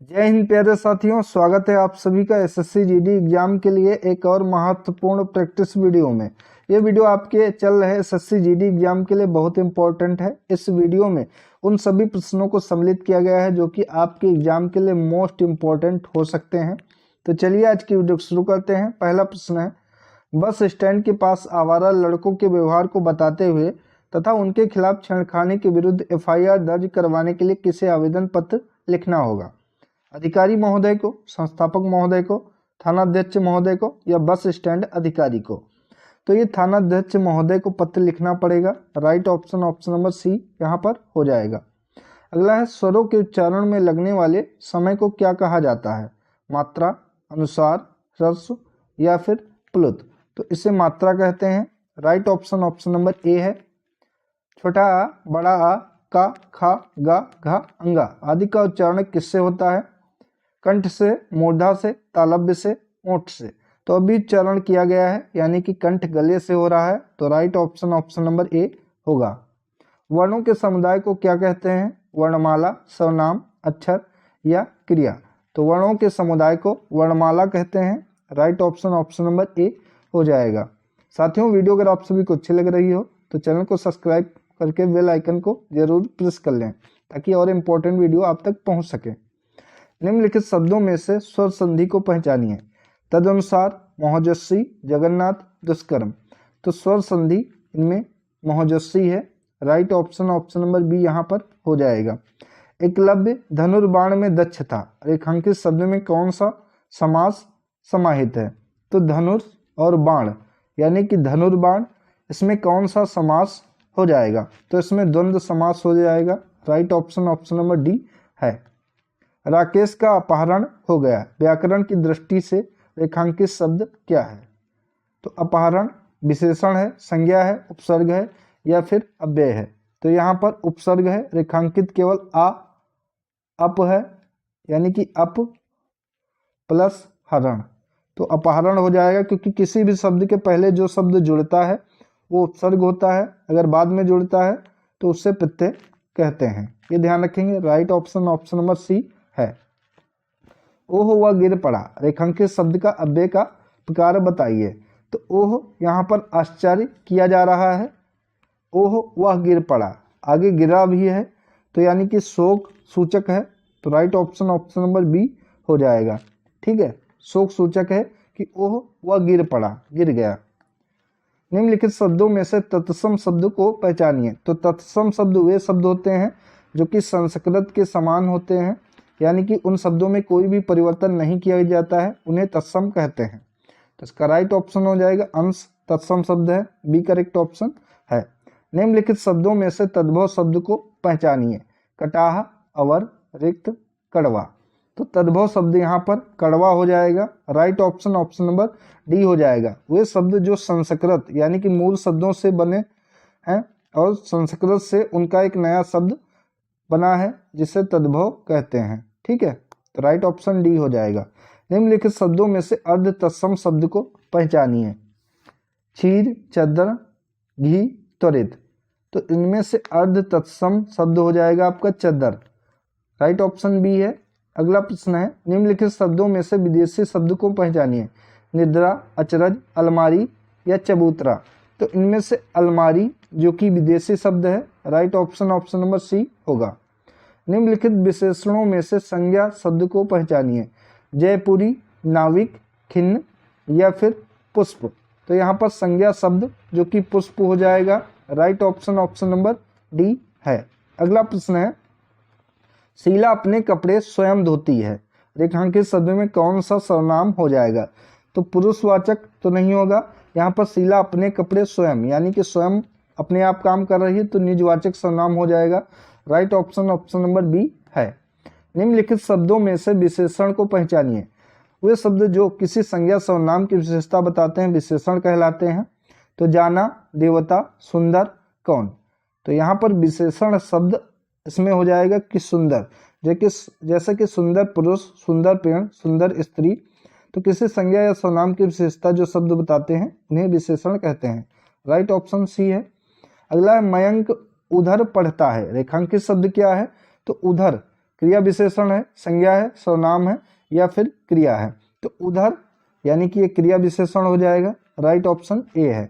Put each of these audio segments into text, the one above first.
जय हिंद प्यारे साथियों, स्वागत है आप सभी का एसएससी जीडी एग्जाम के लिए एक और महत्वपूर्ण प्रैक्टिस वीडियो में। ये वीडियो आपके चल रहे एसएससी जीडी एग्जाम के लिए बहुत इंपॉर्टेंट है। इस वीडियो में उन सभी प्रश्नों को सम्मिलित किया गया है जो कि आपके एग्जाम के लिए मोस्ट इम्पॉर्टेंट हो सकते हैं। तो चलिए आज की वीडियो शुरू करते हैं। पहला प्रश्न है, बस स्टैंड के पास आवारा लड़कों के व्यवहार को बताते हुए तथा उनके खिलाफ छेड़खानी के विरुद्ध एफआईआर दर्ज करवाने के लिए किसे आवेदन पत्र लिखना होगा? अधिकारी महोदय को, संस्थापक महोदय को, थानाध्यक्ष महोदय को या बस स्टैंड अधिकारी को? तो ये थानाध्यक्ष महोदय को पत्र लिखना पड़ेगा। Right option option number c यहाँ पर हो जाएगा। अगला है, स्वरों के उच्चारण में लगने वाले समय को क्या कहा जाता है? मात्रा, अनुसार, ह्रस्व या फिर प्लुत? तो इसे मात्रा कहते हैं। Right option option number A है। छोटा आ, बड़ा आ, का, खा, गा, घा, अंगा आदि का उच्चारण किससे होता है? कंठ से, मूर्धा से, तालव्य से, ओंठ से। तो अभी उच्चारण किया गया है यानी कि कंठ गले से हो रहा है। तो राइट ऑप्शन ऑप्शन नंबर ए होगा। वर्णों के समुदाय को क्या कहते हैं? वर्णमाला, सर्वनाम, अक्षर या क्रिया? तो वर्णों के समुदाय को वर्णमाला कहते हैं। राइट ऑप्शन ऑप्शन नंबर ए हो जाएगा। साथियों, वीडियो अगर आप सभी को अच्छी लग रही हो तो चैनल को सब्सक्राइब करके बेल आइकन को जरूर प्रेस कर लें ताकि और इम्पोर्टेंट वीडियो आप तक पहुंच सके। निम्नलिखित शब्दों में से स्वर संधि को पहचानिए। तदनुसार, मोहजस्सी, जगन्नाथ, दुष्कर्म। तो स्वर संधि इनमें मोहजस्सी है। Right option option number b यहाँ पर हो जाएगा। एकलव्य धनुर्बाण में दक्ष था। रेखांकित शब्द में कौन सा समास समाहित है? तो धनुष और बाण यानी कि धनुर्बाण, इसमें कौन सा समास हो जाएगा? तो इसमें द्वंद्व समास हो जाएगा। Right option option number D है। राकेश का अपहरण हो गया। व्याकरण की दृष्टि से रेखांकित शब्द क्या है? तो अपहरण विशेषण है, संज्ञा है, उपसर्ग है या फिर अव्यय है? तो यहाँ पर उपसर्ग है। रेखांकित केवल आ, अप है यानी कि अप प्लस हरण। तो अपहरण हो जाएगा क्योंकि किसी भी शब्द के पहले जो शब्द जुड़ता है वो उपसर्ग होता है। अगर बाद में जुड़ता है तो उससे प्रत्यय कहते हैं। ये ध्यान रखेंगे। Right option option number c है। ओह वह गिर पड़ा। रेखांकित शब्द का अव्यय का प्रकार बताइए। तो ओह यहाँ पर आश्चर्य किया जा रहा है। ओह वह गिर पड़ा, आगे गिरा भी है तो यानी कि शोक सूचक है। तो right option option number b हो जाएगा। ठीक है, शोक सूचक है कि ओह वह गिर पड़ा, गिर गया। निम्नलिखित शब्दों में से तत्सम शब्द को पहचानिए। तो तत्सम शब्द वे शब्द होते हैं जो कि संस्कृत के समान होते हैं यानी कि उन शब्दों में कोई भी परिवर्तन नहीं किया जाता है, उन्हें तत्सम कहते हैं। तो इसका राइट ऑप्शन हो जाएगा अंश तत्सम शब्द है। बी करेक्ट ऑप्शन है। निम्नलिखित शब्दों में से तद्भव शब्द को पहचानिए। कटाह, अवर, रिक्त, कड़वा। तो तद्भव शब्द यहाँ पर कड़वा हो जाएगा। Right option option number D हो जाएगा। वे शब्द जो संस्कृत यानी कि मूल शब्दों से बने हैं और संस्कृत से उनका एक नया शब्द बना है जिसे तद्भव कहते हैं। ठीक है, तो राइट ऑप्शन डी हो जाएगा। निम्नलिखित शब्दों में से अर्ध तत्सम शब्द को पहचानिए। क्षीर, चद्दर, घी, त्वरित। तो इनमें से अर्ध तत्सम शब्द हो जाएगा आपका चद्दर। राइट ऑप्शन बी है। अगला प्रश्न है, निम्नलिखित शब्दों में से विदेशी शब्द को पहचानिए। निद्रा, अचरज, अलमारी या चबूतरा। तो इनमें से अलमारी जो कि विदेशी शब्द है। Right option option number c होगा। निम्नलिखित विशेषणों में से संज्ञा शब्द को पहचानिए। जयपुरी, नाविक, खिन्न या फिर पुष्प। तो यहाँ पर संज्ञा शब्द जो कि पुष्प हो जाएगा। Right option option number D है। अगला प्रश्न है, शीला अपने कपड़े स्वयं धोती है। रेखांकित शब्द में कौन सा सर्वनाम हो जाएगा? तो पुरुषवाचक तो नहीं होगा। यहाँ पर शीला अपने कपड़े स्वयं यानी कि स्वयं अपने आप काम कर रही है तो निजवाचक सर्वनाम हो जाएगा। Right option option number b है। निम्नलिखित शब्दों में से विशेषण को पहचानिए। वे शब्द जो किसी संज्ञा सर्वनाम की विशेषता बताते हैं विशेषण कहलाते हैं। तो जाना, देवता, सुंदर, कौन। तो यहाँ पर विशेषण शब्द इसमें हो जाएगा कि सुंदर, जैसे कि सुंदर पुरुष, सुंदर पेड़, सुंदर स्त्री। तो किसी संज्ञा या सर्वनाम की विशेषता जो शब्द बताते हैं उन्हें विशेषण कहते हैं। राइट ऑप्शन सी है। अगला है, मयंक उधर पढ़ता है। रेखांकित शब्द क्या है? तो उधर क्रिया विशेषण है, संज्ञा है, सर्वनाम है या फिर क्रिया है। तो उधर यानी कि ये क्रिया विशेषण हो जाएगा, राइट ऑप्शन ए है।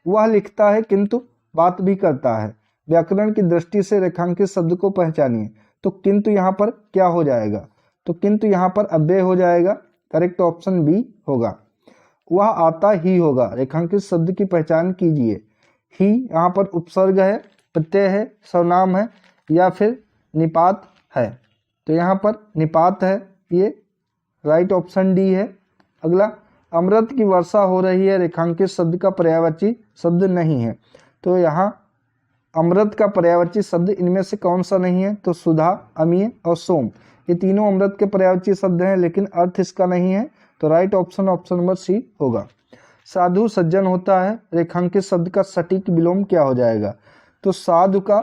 वह लिखता है किंतु बात भी करता है। व्याकरण की दृष्टि से रेखांकित शब्द को पहचानिए। तो किंतु यहाँ पर क्या हो जाएगा, तो किंतु यहाँ पर अव्यय हो जाएगा, करेक्ट ऑप्शन बी होगा। वह आता ही होगा, रेखांकित शब्द की पहचान कीजिए। ही यहाँ पर उपसर्ग है, प्रत्यय है, सर्वनाम है या फिर निपात है। तो यहाँ पर निपात है, ये राइट ऑप्शन डी है। अगला, अमृत की वर्षा हो रही है, रेखांकित शब्द का पर्यायवाची शब्द नहीं है। तो यहाँ अमृत का पर्यायवाची शब्द इनमें से कौन सा नहीं है, तो सुधा, अमीय और सोम, ये तीनों अमृत के पर्यायवाची शब्द हैं, लेकिन अर्थ इसका नहीं है। तो right option option number c होगा। साधु सज्जन होता है, रेखांकित शब्द का सटीक विलोम क्या हो जाएगा, तो साधु का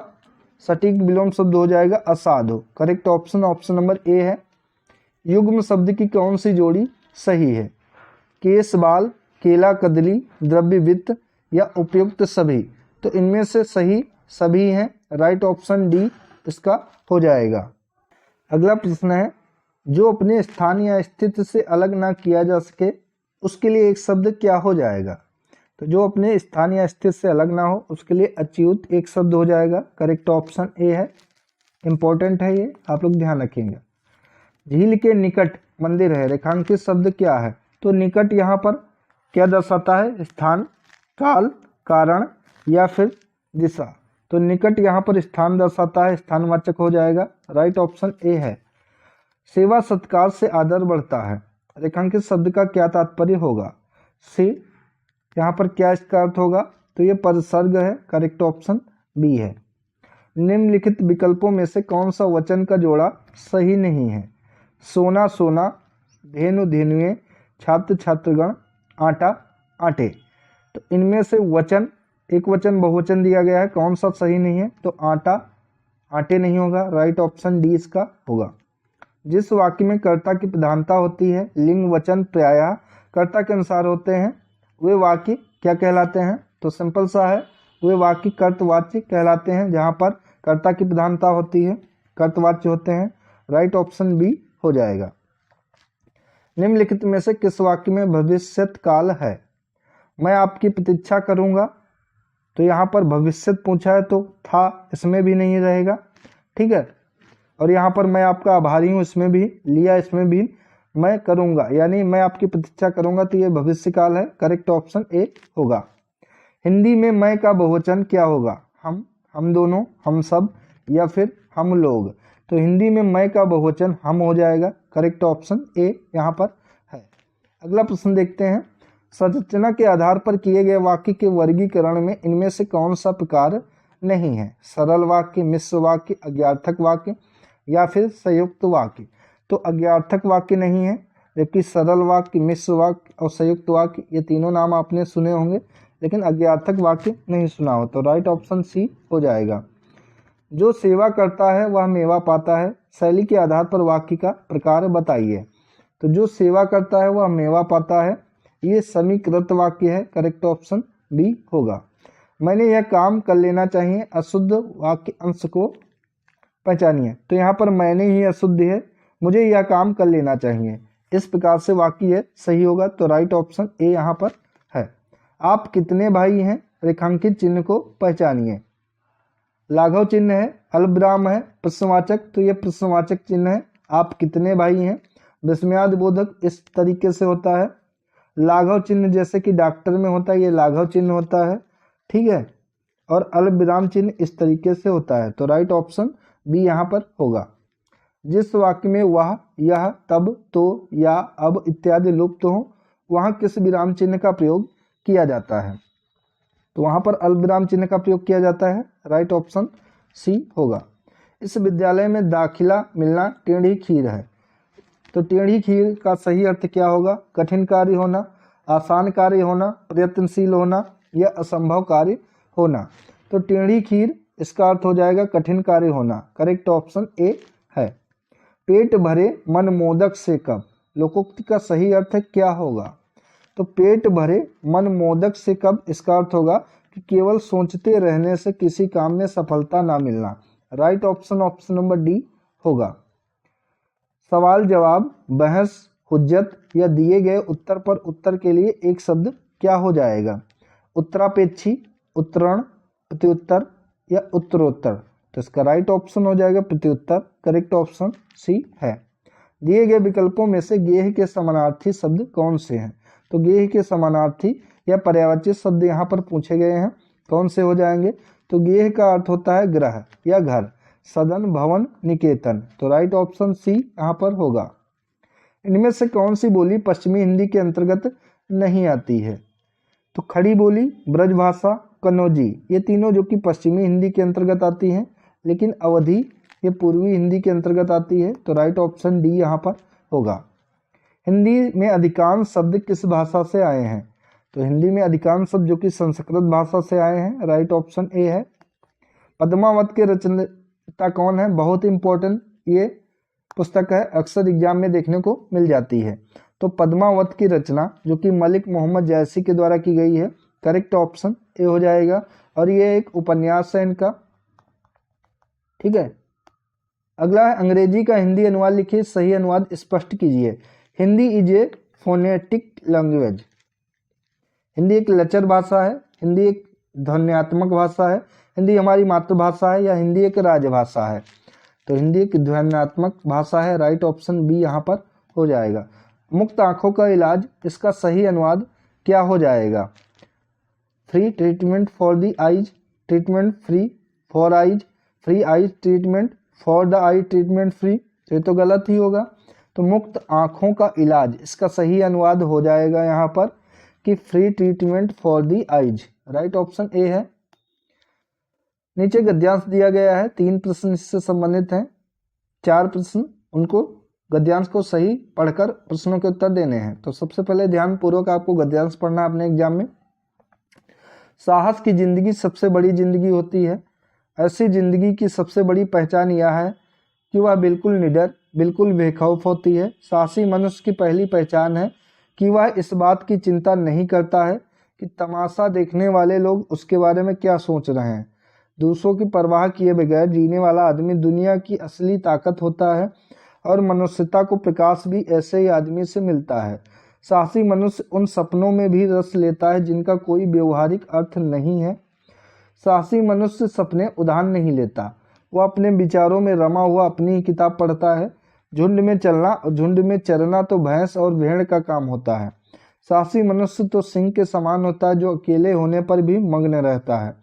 सटीक विलोम शब्द हो जाएगा असाधु, correct option option number A है। युग्म शब्द की कौन सी जोड़ी सही है, केस बाल, केला कदली, द्रव्य वित्त या उपयुक्त सभी। तो इनमें से सही सभी हैं, राइट ऑप्शन डी इसका हो जाएगा। अगला प्रश्न है, जो अपने स्थान या स्थिति से अलग ना किया जा सके उसके लिए एक शब्द क्या हो जाएगा। तो जो अपने स्थान या स्थिति से अलग ना हो उसके लिए अच्युत एक शब्द हो जाएगा, करेक्ट ऑप्शन ए है। इंपॉर्टेंट है ये, आप लोग ध्यान रखेंगे। झील के निकट मंदिर है, रेखांकित शब्द क्या है, तो निकट यहाँ पर क्या दर्शाता है, स्थान, काल, कारण या फिर दिशा। तो निकट यहाँ पर स्थान दर्शाता है, स्थानवाचक हो जाएगा, राइट ऑप्शन ए है। सेवा सत्कार से आदर बढ़ता है, रेखांकित शब्द का क्या तात्पर्य होगा, से यहाँ पर क्या इसका अर्थ होगा, तो ये परसर्ग है, करेक्ट ऑप्शन बी है। निम्नलिखित विकल्पों में से कौन सा वचन का जोड़ा सही नहीं है, सोना सोना, धेनु धेनुए, छात्र छात्रगण, आटा आटे। तो इनमें से वचन, एक वचन बहुवचन दिया गया है, कौन सा सही नहीं है, तो आटा आटे नहीं होगा, राइट ऑप्शन डी इसका होगा। जिस वाक्य में कर्ता की प्रधानता होती है, लिंग वचन प्रायः कर्ता के अनुसार होते हैं, वे वाक्य क्या कहलाते हैं, तो सिंपल सा है, वे वाक्य कर्तवाच्य कहलाते हैं, जहाँ पर कर्ता की प्रधानता होती है, कर्तवाच्य होते हैं, राइट ऑप्शन बी हो जाएगा। निम्नलिखित में से किस वाक्य में भविष्यत काल है, मैं आपकी प्रतीक्षा करूंगा। तो यहाँ पर भविष्यत पूछा है तो था इसमें भी नहीं रहेगा, ठीक है। और यहाँ पर मैं आपका आभारी हूँ, इसमें भी लिया, इसमें भी मैं करूंगा, यानी मैं आपकी प्रतीक्षा करूंगा, तो ये भविष्य काल है, करेक्ट ऑप्शन ए होगा। हिंदी में मैं का बहुवचन क्या होगा, हम दोनों, हम सब या फिर हम लोग। तो हिंदी में मैं का बहुवचन हम हो जाएगा, करेक्ट ऑप्शन ए यहाँ पर है। अगला प्रश्न देखते हैं, संरचना के आधार पर किए गए वाक्य के वर्गीकरण में इनमें से कौन सा प्रकार नहीं है, सरल वाक्य, मिश्र वाक्य, अज्ञार्थक वाक्य या फिर संयुक्त वाक्य। तो अज्ञार्थक वाक्य नहीं है, जबकि सरल वाक्य, मिश्र वाक्य और संयुक्त वाक्य ये तीनों नाम आपने सुने होंगे, लेकिन अज्ञार्थक वाक्य नहीं सुना हो। तो राइट ऑप्शन सी हो जाएगा। जो सेवा करता है वह मेवा पाता है, शैली के आधार पर वाक्य का प्रकार बताइए। तो जो सेवा करता है वह मेवा पाता है, ये समीकृत वाक्य है, करेक्ट ऑप्शन बी होगा। मैंने यह काम कर लेना चाहिए, अशुद्ध वाक्य अंश को पहचानिए। तो यहाँ पर मैंने ही अशुद्ध है, मुझे यह काम कर लेना चाहिए, इस प्रकार से वाक्य है, सही होगा। तो राइट ऑप्शन ए यहाँ पर है। आप कितने भाई हैं, रेखांकित चिन्ह को पहचानिए। लाघव चिन्ह है, अल्पविराम है, प्रश्नवाचक, तो ये प्रश्नवाचक चिन्ह है, आप कितने भाई हैं। विस्मयाद बोधक इस तरीके से होता है। लाघव चिन्ह जैसे कि डॉक्टर में होता है, ये लाघव चिन्ह होता है, ठीक है। और अल्पविराम चिन्ह इस तरीके से होता है। तो राइट ऑप्शन बी यहाँ पर होगा। जिस वाक्य में वह, यह, तब, तो या अब इत्यादि लुप्त हो वहाँ किस विराम चिन्ह का प्रयोग किया जाता है, तो वहाँ पर अल्पविराम चिन्ह का प्रयोग किया जाता है, राइट ऑप्शन सी होगा। इस विद्यालय में दाखिला मिलना टेढ़ी खीर है। तो टेढ़ी खीर का सही अर्थ क्या होगा, कठिन कार्य होना, आसान कार्य होना, प्रयत्नशील होना या असंभव कार्य होना। तो टेढ़ी खीर इसका अर्थ हो जाएगा कठिन कार्य होना, करेक्ट ऑप्शन ए है। पेट भरे मन मोदक से कब, लोकोक्ति का सही अर्थ क्या होगा, तो पेट भरे मन मोदक से कब इसका अर्थ होगा कि केवल सोचते रहने से किसी काम में सफलता ना मिलना, right option option number D होगा। सवाल जवाब, बहस, हुज्जत या दिए गए उत्तर पर उत्तर के लिए एक शब्द क्या हो जाएगा? उत्तरापेक्षी, उत्तरण, प्रत्युत्तर या उत्तरोत्तर। तो इसका राइट ऑप्शन हो जाएगा प्रत्युत्तर। करेक्ट ऑप्शन सी है। दिए गए विकल्पों में से गेह के समानार्थी शब्द कौन से हैं? तो गेह के समानार्थी या पर्यायवाची शब्द यहाँ पर पूछे गए हैं, कौन से हो जाएंगे? तो गेह का अर्थ होता है ग्रह या घर, सदन, भवन, निकेतन। तो राइट ऑप्शन सी यहाँ पर होगा। इनमें से कौन सी बोली पश्चिमी हिंदी के अंतर्गत नहीं आती है? तो खड़ी बोली, ब्रजभाषा, कन्नौजी, ये तीनों जो कि पश्चिमी हिंदी के अंतर्गत आती हैं, लेकिन अवधी ये पूर्वी हिंदी के अंतर्गत आती है। तो राइट ऑप्शन डी यहाँ पर होगा। हिंदी में अधिकांश शब्द किस भाषा से आए हैं? तो हिंदी में अधिकांश शब्द जो कि संस्कृत भाषा से आए हैं। राइट ऑप्शन ए है। पद्मावत के रचयिता कौन है? बहुत इंपॉर्टेंट ये पुस्तक है, अक्सर एग्जाम में देखने को मिल जाती है। तो पद्मावत की रचना जो कि मलिक मोहम्मद जैसी के द्वारा की गई है। करेक्ट ऑप्शन ए हो जाएगा। और ये एक उपन्यास है इनका। ठीक है। अगला है अंग्रेजी का हिंदी अनुवाद लिखिए, सही अनुवाद स्पष्ट कीजिए। Hindi is a phonetic language. Hindi एक लचर भाषा है, हिंदी एक ध्वन्यात्मक भाषा है, हिंदी हमारी मातृभाषा है, या हिंदी एक राजभाषा है? तो हिंदी एक ध्वन्यात्मक भाषा है। राइट ऑप्शन बी यहाँ पर हो जाएगा। मुक्त आंखों का इलाज, इसका सही अनुवाद क्या हो जाएगा? Free treatment for the eyes, treatment free for eyes, free eyes treatment for the I, treatment free. तो ये तो गलत ही होगा। तो मुक्त आंखों का इलाज, इसका सही अनुवाद हो जाएगा यहाँ पर कि free treatment for the eyes. Right option A है। नीचे गद्यांश दिया गया है, 3 प्रश्न इससे संबंधित हैं, 4 प्रश्न, उनको गद्यांश को सही पढ़कर प्रश्नों के उत्तर देने हैं। तो सबसे पहले ध्यान पूर्वक आपको गद्यांश पढ़ना अपने एग्जाम में। साहस की जिंदगी सबसे बड़ी जिंदगी होती है। ऐसी जिंदगी की सबसे बड़ी पहचान यह है कि वह बिल्कुल निडर, बिल्कुल बेखौफ होती है। साहसी मनुष्य की पहली पहचान है कि वह इस बात की चिंता नहीं करता है कि तमाशा देखने वाले लोग उसके बारे में क्या सोच रहे हैं। दूसरों की परवाह किए बगैर जीने वाला आदमी दुनिया की असली ताकत होता है, और मनुष्यता को प्रकाश भी ऐसे ही आदमी से मिलता है। साहसी मनुष्य उन सपनों में भी रस लेता है जिनका कोई व्यवहारिक अर्थ नहीं है। साहसी मनुष्य सपने उधार नहीं लेता, वह अपने विचारों में रमा हुआ अपनी ही किताब पढ़ता है। झुंड में चलना और झुंड में चरना तो भैंस और भेड़ का काम होता है। साहसी मनुष्य तो सिंह के समान होता है जो अकेले होने पर भी मग्न रहता है।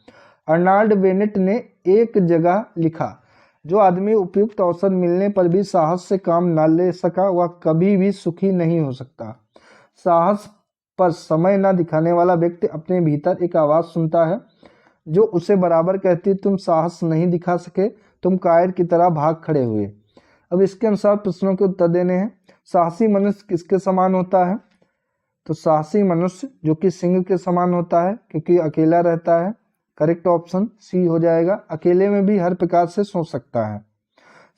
अर्नाल्ड बेनेट ने एक जगह लिखा, जो आदमी उपयुक्त अवसर मिलने पर भी साहस से काम न ले सका वह कभी भी सुखी नहीं हो सकता। साहस पर समय न दिखाने वाला व्यक्ति अपने भीतर एक आवाज़ सुनता है जो उसे बराबर कहती, तुम साहस नहीं दिखा सके, तुम कायर की तरह भाग खड़े हुए। अब इसके अनुसार प्रश्नों के उत्तर देने हैं। साहसी मनुष्य किसके समान होता है? तो साहसी मनुष्य जो कि सिंह के समान होता है क्योंकि अकेला रहता है। करेक्ट ऑप्शन सी हो जाएगा। अकेले में भी हर प्रकार से सोच सकता है।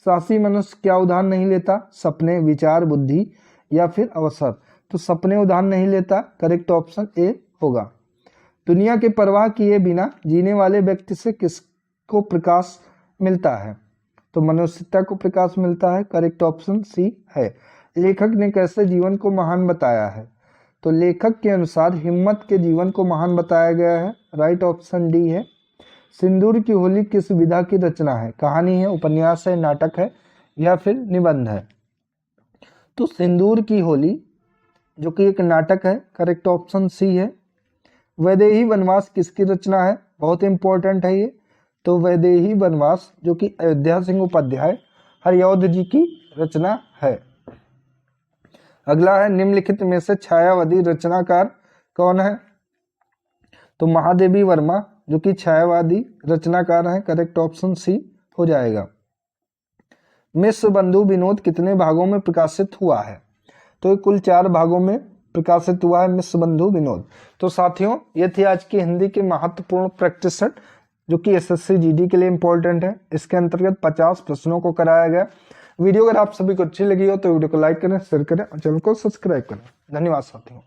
साहसी मनुष्य क्या उधार नहीं लेता? सपने, विचार, बुद्धि या फिर अवसर। तो सपने उधार नहीं लेता। करेक्ट ऑप्शन ए होगा। दुनिया की परवाह किए बिना जीने वाले व्यक्ति से किसको प्रकाश मिलता है? तो मनुष्यता को प्रकाश मिलता है। करेक्ट ऑप्शन सी है। लेखक ने कैसे जीवन को महान बताया है? तो लेखक के अनुसार हिम्मत के जीवन को महान बताया गया है। राइट ऑप्शन डी है। सिंदूर की होली किस विधा की रचना है? कहानी है, उपन्यास है, नाटक है या फिर निबंध है? तो सिंदूर की होली जो कि एक नाटक है। करेक्ट ऑप्शन सी है। वैदेही वनवास किसकी रचना है? बहुत इंपॉर्टेंट है ये। तो वैदेही वनवास जो कि अयोध्या सिंह उपाध्याय हरिऔध जी की रचना है। अगला है निम्नलिखित में से छायावादी रचनाकार कौन है? तो महादेवी वर्मा जो कि छायावादी रचनाकार हैं। करेक्ट ऑप्शन सी हो जाएगा। मिश्र बंधु विनोद कितने भागों में प्रकाशित हुआ है? तो कुल 4 भागों में प्रकाशित हुआ है मिश्र बंधु विनोद। तो साथियों ये थी आज की हिंदी के महत्वपूर्ण प्रैक्टिस सेट जो कि एसएससी जीडी के लिए इंपॉर्टेंट है। इसके अंतर्गत 50 प्रश्नों को कराया गया। वीडियो अगर आप सभी को अच्छी लगी हो तो वीडियो को लाइक करें, शेयर करें और चैनल को सब्सक्राइब करें। धन्यवाद साथियों।